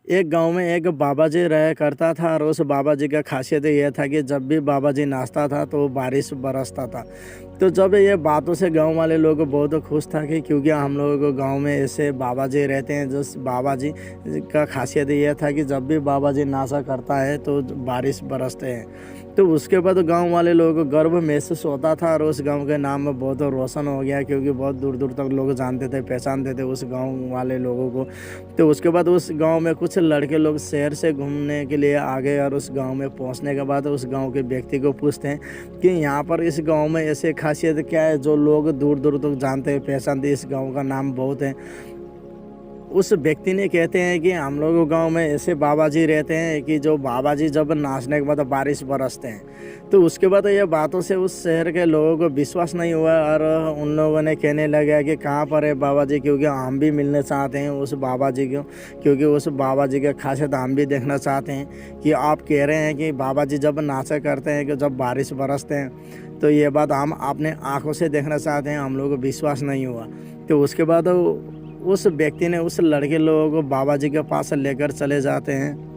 एक गांव में एक बाबा जी रहा करता था और उस बाबा जी का खासियत यह था कि जब भी बाबा जी नाचता था तो बारिश बरसता था। तो जब ये बातों से गांव वाले लोग बहुत खुश था कि क्योंकि हम लोगों को गांव में ऐसे बाबा जी रहते हैं। जिस बाबा जी का खासियत यह था कि जब भी बाबा जी नाचा करता है तो बारिश बरसते हैं। तो उसके बाद गांव वाले लोगों को गर्व महसूस होता था और उस गांव के नाम में बहुत रोशन हो गया, क्योंकि बहुत दूर दूर तक लोग जानते थे, पहचानते थे उस गांव वाले लोगों को। तो उसके बाद उस गांव में कुछ लड़के लोग शहर से घूमने के लिए आ गए और उस गांव में पहुंचने के बाद उस गांव के व्यक्ति को पूछते हैं कि यहाँ पर इस गांव में ऐसे खासियत क्या है जो लोग दूर दूर तक जानते हैं, पहचानते हैं, इस गांव का नाम बहुत है। उस व्यक्ति ने कहते हैं कि हम लोग गांव में ऐसे बाबा जी रहते हैं कि जो बाबा जी जब नाचने के बाद बारिश बरसते हैं। तो उसके बाद ये बातों से उस शहर के लोगों को विश्वास नहीं हुआ और उन लोगों ने कहने लगा कि कहाँ पर है बाबा जी, क्योंकि हम भी मिलने चाहते हैं उस बाबा जी को, क्योंकि उस बाबा जी का खासियत हम भी देखना चाहते हैं। कि आप कह रहे हैं कि बाबा जी जब नाचा करते हैं कि जब बारिश बरसते हैं, तो ये बात हम अपने आंखों से देखना चाहते हैं, हम लोगों को विश्वास नहीं हुआ। तो उसके बाद उस व्यक्ति ने उस लड़के लोगों को बाबा जी के पास लेकर चले जाते हैं।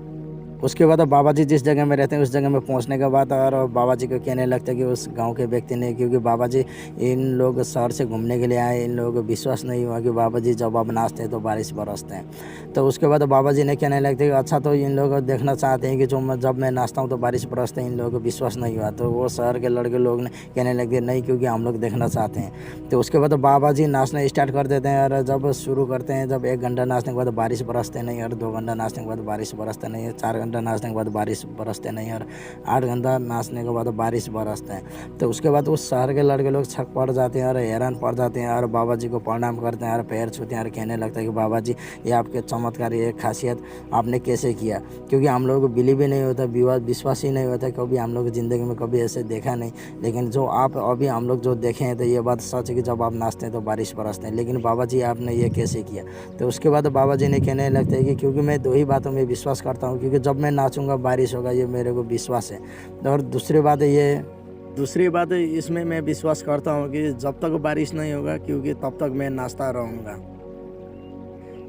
उसके बाद बाबा जी जिस जगह में रहते हैं उस जगह में पहुंचने के बाद और बाबा जी को कहने लगते हैं कि उस गांव के व्यक्ति ने, क्योंकि बाबा जी इन लोग शहर से घूमने के लिए आए, इन लोगों को विश्वास नहीं हुआ कि बाबा जी जब अब नाचते हैं तो बारिश बरसते हैं। तो उसके बाद बाबा जी ने कहने लगते हैं कि अच्छा, तो इन लोग देखना चाहते हैं कि जब मैं नाचता हूँ तो बारिश बरसते हैं, इन लोगों को विश्वास नहीं हुआ। तो वो शहर के लड़के लोग ने कहने लगे नहीं, क्योंकि हम लोग देखना चाहते हैं। तो उसके बाद बाबा जी नाचना स्टार्ट कर देते हैं और जब शुरू करते हैं, जब 1 घंटा नाचने के बाद बारिश बरसते नहीं, और 2 घंटा नाचने के बाद बारिश बरसते नहीं, 4 घंटा नाचने के बाद बारिश बरसते नहीं, और 8 घंटा नाचने के बाद बारिश बरसते हैं। तो उसके बाद उस शहर के लड़के लोग छक पड़ जाते हैं और हैरान पड़ जाते हैं और बाबा जी को प्रणाम करते हैं और पैर छूते हैं और कहने लगता है कि बाबा जी ये आपके चमत्कार, ये खासियत आपने कैसे किया, क्योंकि हम लोग को बिलीव ही नहीं होता, विश्वास ही नहीं होता, कभी हम लोग ज़िंदगी में कभी ऐसे देखा नहीं। लेकिन जो आप अभी हम लोग जो देखे हैं तो ये बात सच है कि जब आप नाचते हैं तो बारिश बरसते हैं। लेकिन बाबा जी आपने ये कैसे किया? तो उसके बाद बाबा जी ने कहने लगते हैं कि क्योंकि मैं 2 ही बातों में विश्वास करता हूँ, क्योंकि जब मैं नाचूंगा बारिश होगा, ये मेरे को विश्वास है। और दूसरी बात इसमें मैं विश्वास करता हूँ कि जब तक बारिश नहीं होगा, क्योंकि तब तक मैं नाचता रहूँगा।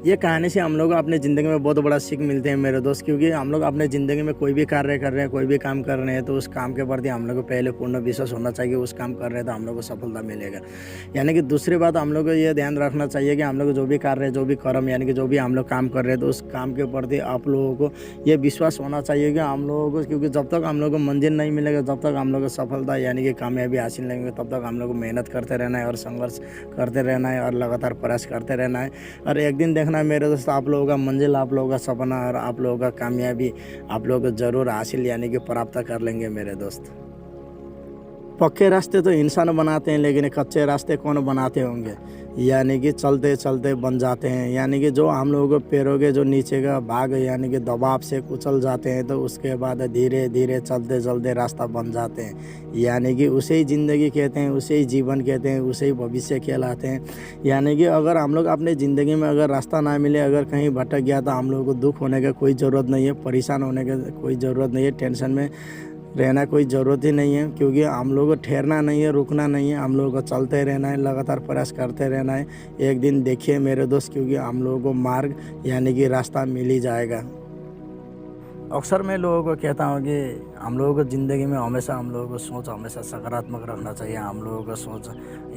ये कहानी से हम लोग अपने ज़िंदगी में बहुत बड़ा सीख मिलते हैं मेरे दोस्त, क्योंकि हम लोग अपने ज़िंदगी में कोई भी कार्य कर रहे हैं, कोई भी काम कर रहे हैं, तो उस काम के प्रति हम लोग को पहले पूर्ण विश्वास होना चाहिए। उस काम कर रहे हैं तो हम लोग को सफलता मिलेगा। यानी कि दूसरी बात हम लोग को ये ध्यान रखना चाहिए कि हम लोग जो भी कार्य, जो भी कर्म, यानी कि जो भी हम लोग काम कर रहे हैं, तो उस काम के प्रति आप लोगों को ये विश्वास होना चाहिए कि हम लोगों को, क्योंकि जब तक हम लोग को मंजिल नहीं मिलेगा, जब तक हम लोग को सफलता यानी कि कामयाबी हासिल नहीं होगी, तब तक हम लोग को मेहनत करते रहना है और संघर्ष करते रहना है और लगातार प्रयास करते रहना है। और एक दिन देखना मेरे दोस्त, आप लोगों का मंजिल, आप लोगों का सपना और आप लोगों का कामयाबी आप लोग ज़रूर हासिल यानी कि प्राप्त कर लेंगे मेरे दोस्त। पक्के रास्ते तो इंसान बनाते हैं, लेकिन कच्चे रास्ते कौन बनाते होंगे? यानी कि चलते चलते बन जाते हैं। यानी कि जो हम लोगों के पैरों के जो नीचे का भाग यानी कि दबाव से कुचल जाते हैं, तो उसके बाद धीरे धीरे चलते चलते रास्ता बन जाते हैं। यानी कि उसे ही ज़िंदगी कहते हैं, उसे ही जीवन कहते हैं, उसे ही भविष्य कहलाते हैं। यानी कि अगर हम लोग अपने ज़िंदगी में अगर रास्ता ना मिले, अगर कहीं भटक गया, तो हम लोगों को दुख होने का कोई ज़रूरत नहीं है, परेशान होने का कोई ज़रूरत नहीं है, टेंशन में रहना कोई ज़रूरत ही नहीं है। क्योंकि हम लोग को ठहरना नहीं है, रुकना नहीं है, हम लोगों को चलते रहना है, लगातार प्रयास करते रहना है। एक दिन देखिए मेरे दोस्त, क्योंकि हम लोगों को मार्ग यानी कि रास्ता मिल ही जाएगा। अक्सर मैं लोगों को कहता हूँ कि हम लोगों को ज़िंदगी में हमेशा हम लोगों को सोच हमेशा सकारात्मक रखना चाहिए। हम लोगों का सोच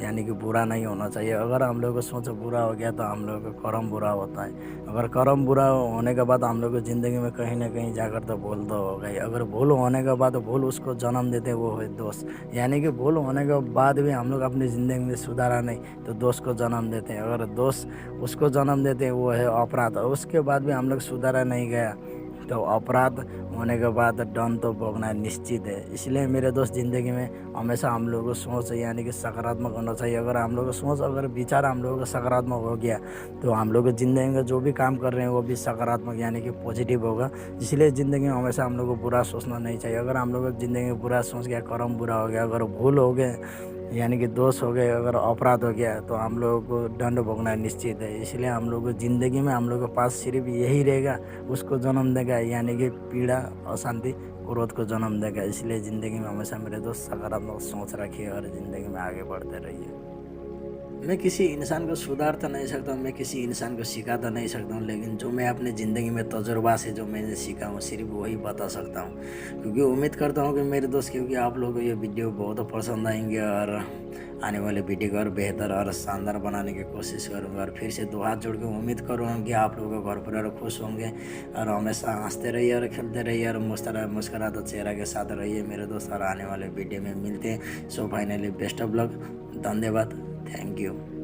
यानी कि बुरा नहीं होना चाहिए। अगर हम लोगों का सोच बुरा हो गया तो हम लोगों का कर्म बुरा होता है। अगर कर्म बुरा होने के बाद हम लोग को ज़िंदगी में कहीं ना कहीं जाकर तो भूल तो हो गई। अगर भूल होने के बाद भूल उसको जन्म देते, वो है दोष। यानी कि भूल होने के बाद भी हम लोग अपनी ज़िंदगी में सुधारा नहीं तो दोष को जन्म देते हैं। अगर दोष उसको जन्म देते हैं, वो है अपराध। उसके बाद भी हम लोग सुधारा नहीं गया तो अपराध होने के बाद दंड तो भोगना निश्चित है। इसलिए मेरे दोस्त, ज़िंदगी में हमेशा हम लोगों को सोच यानी कि सकारात्मक होना चाहिए। अगर हम लोग को सोच, अगर विचार हम लोगों का सकारात्मक हो गया तो हम लोग ज़िंदगी में जो भी काम कर रहे हैं वो भी सकारात्मक यानी कि पॉजिटिव होगा। इसलिए ज़िंदगी में हमेशा हम लोग को बुरा सोचना नहीं चाहिए। अगर हम लोग ज़िंदगी में बुरा सोच गया, कर्म बुरा हो गया, अगर भूल हो गए यानी कि दोष हो गए, अगर अपराध हो गया, तो हम लोगों को दंड भोगना निश्चित है। इसलिए हम लोग को ज़िंदगी में हम लोग के पास सिर्फ यही रहेगा, उसको जन्म देगा यानी कि पीड़ा, अशांति, क्रोध को जन्म देगा। इसलिए ज़िंदगी में हमेशा मेरे दोस्त सकारात्मक सोच रखिए और ज़िंदगी में आगे बढ़ते रहिए। मैं किसी इंसान को सुधार तो नहीं सकता हूँ, मैं किसी इंसान को सिखा तो नहीं सकता हूँ, लेकिन जो मैं अपनी ज़िंदगी में तजुर्बा से जो मैंने सीखा हूँ सिर्फ वही बता सकता हूँ। क्योंकि उम्मीद करता हूँ कि मेरे दोस्त, क्योंकि आप लोगों को ये वीडियो बहुत पसंद आएंगे और आने वाले वीडियो को और बेहतर और शानदार बनाने की कोशिश करूँगा। और फिर से दो हाथ जोड़ के उम्मीद करूँगा कि आप लोगों का घर परिवार खुश होंगे और हमेशा हंसते रहिए और खेलते रहिए और मुस्कुराते चेहरा के साथ रहिए मेरे दोस्त। और आने वाले वीडियो में मिलते हैं। So finally best of luck. धन्यवाद। Thank you.